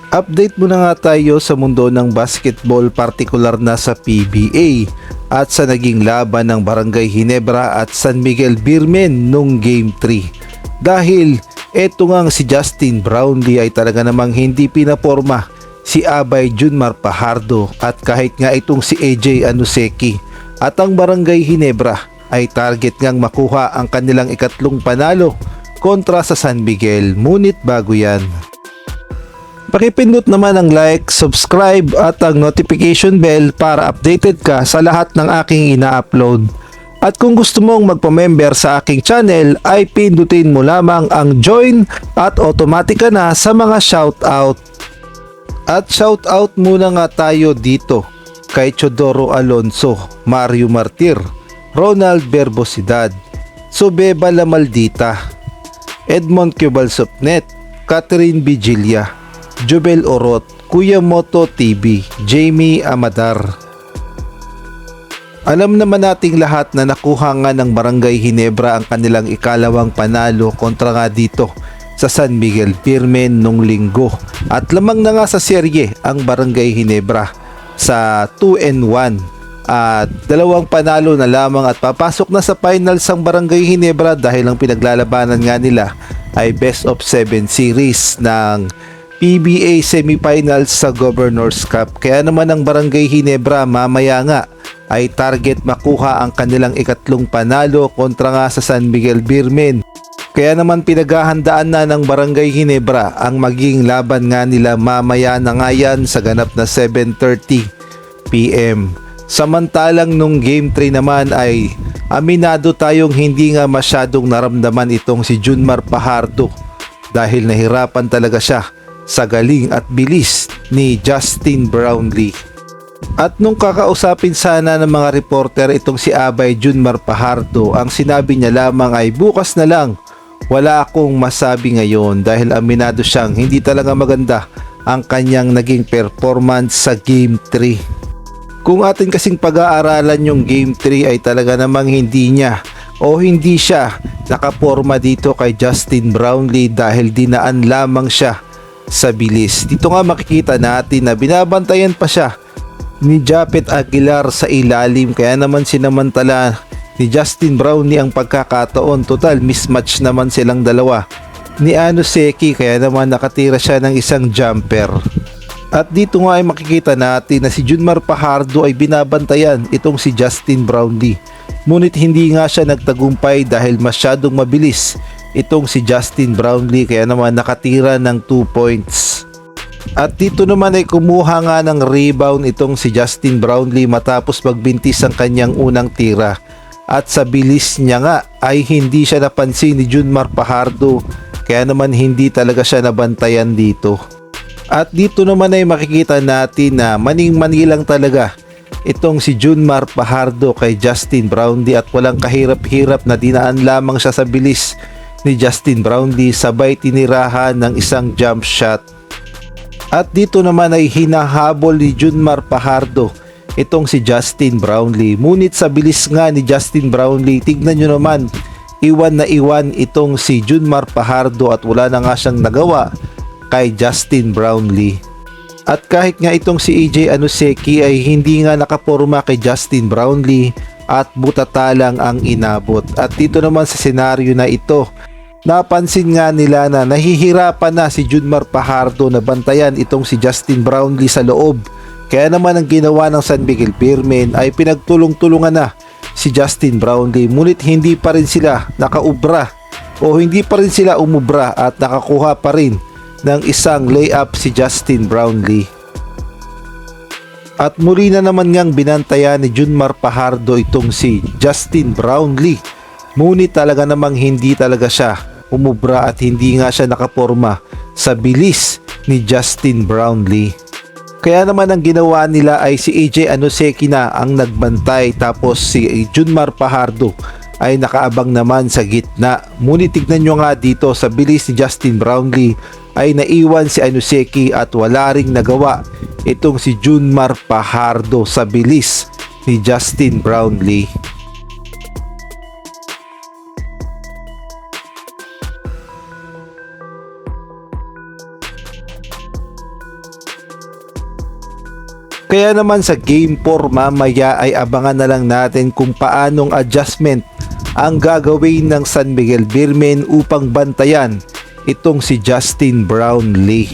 Update muna nga tayo sa mundo ng basketball, partikular na sa PBA at sa naging laban ng Barangay Ginebra at San Miguel Beermen nung Game 3. Dahil eto ngang si Justin Brownlee ay talaga namang hindi pinaporma si Abay Junmar Fajardo at kahit nga itong si AJ Anuseki, at ang Barangay Ginebra ay target ngang makuha ang kanilang ikatlong panalo kontra sa San Miguel. Ngunit bago yan, pakipindot naman ang like, subscribe at ang notification bell para updated ka sa lahat ng aking ina-upload. At kung gusto mong magpa-member sa aking channel ay pindutin mo lamang ang join at automatic ka na sa mga shoutout. At shoutout muna nga tayo dito kay Chodoro Alonso, Mario Martir, Ronald Berbosidad, Subeba La Maldita, Edmond Cubalsopnet, Catherine Vigilia, Jubel Orot, Kuya Moto TV, Jamie Amadar. Alam naman nating lahat na nakuha nga ng Barangay Ginebra ang kanilang ikalawang panalo kontra nga dito sa San Miguel Beermen nung linggo. At lamang na nga sa serye ang Barangay Ginebra sa 2-1 at dalawang panalo na lamang at papasok na sa finals ang Barangay Ginebra dahil ang pinaglalabanan nga nila ay best of 7 series ng PBA semifinals sa Governors Cup. Kaya naman ang Barangay Ginebra mamaya nga ay target makuha ang kanilang ikatlong panalo kontra nga sa San Miguel Beermen. Kaya naman pinaghahandaan na ng Barangay Ginebra ang maging laban nga nila mamaya na nga yan sa ganap na 7:30 PM. Samantalang nung Game 3 naman ay aminado tayong hindi nga masyadong naramdaman itong si Junmar Fajardo dahil nahirapan talaga siya sa galing at bilis ni Justin Brownlee. At nung kakausapin sana ng mga reporter itong si Abay Junmar Fajardo, ang sinabi niya lamang ay bukas na lang, wala akong masabi ngayon, dahil aminado siyang hindi talaga maganda ang kanyang naging performance sa Game 3. Kung atin kasing pag-aaralan yung Game 3 ay talaga namang hindi siya nakaporma dito kay Justin Brownlee dahil dinaan lamang siya sa bilis. Dito nga makikita natin na binabantayan pa siya ni Japet Aguilar sa ilalim, kaya naman sinamantala ni Justin Brownlee ang pagkakataon. Total mismatch naman silang dalawa ni Anuseki, kaya naman nakatira siya ng isang jumper. At dito nga ay makikita natin na si Junmar Fajardo ay binabantayan itong si Justin Brownlee, ngunit hindi nga siya nagtagumpay dahil masyadong mabilis itong si Justin Brownlee, kaya naman nakatira ng 2 points. At dito naman ay kumuha nga ng rebound itong si Justin Brownlee matapos magbintis ang kanyang unang tira. At sa bilis niya nga ay hindi siya napansin ni Junmar Fajardo, kaya naman hindi talaga siya nabantayan dito. At dito naman ay makikita natin na maning-mani lang talaga itong si Junmar Fajardo kay Justin Brownlee at walang kahirap-hirap na dinaan lamang siya sa bilis ni Justin Brownlee, sabay tinirahan ng isang jump shot. At dito naman ay hinahabol ni Junmar Fajardo itong si Justin Brownlee, ngunit sa bilis nga ni Justin Brownlee, tignan nyo naman, iwan na iwan itong si Junmar Fajardo at wala na nga siyang nagawa kay Justin Brownlee. At kahit nga itong si AJ Anuseki ay hindi nga nakaporma kay Justin Brownlee at butata lang ang inabot. At dito naman sa senaryo na ito, napansin nga nila na nahihirapan na si Junmar Fajardo na bantayan itong si Justin Brownlee sa loob. Kaya naman ang ginawa ng San Miguel Beermen ay pinagtulong-tulungan na si Justin Brownlee, ngunit hindi pa rin sila nakaubra o hindi pa rin sila umubra at nakakuha pa rin ng isang layup si Justin Brownlee. At muli na naman ngang binantayan ni Junmar Fajardo itong si Justin Brownlee, ngunit talaga namang hindi talaga siya umubra at hindi nga siya nakaporma sa bilis ni Justin Brownlee. Kaya naman ang ginawa nila ay si AJ Anuseki na ang nagbantay, tapos si Junmar Fajardo ay nakaabang naman sa gitna. Ngunit tignan nyo nga dito, sa bilis ni Justin Brownlee ay naiwan si Anuseki at wala ring nagawa itong si Junmar Fajardo sa bilis ni Justin Brownlee. Kaya naman sa Game 4 mamaya ay abangan na lang natin kung paanong adjustment ang gagawin ng San Miguel Beermen upang bantayan itong si Justin Brownlee.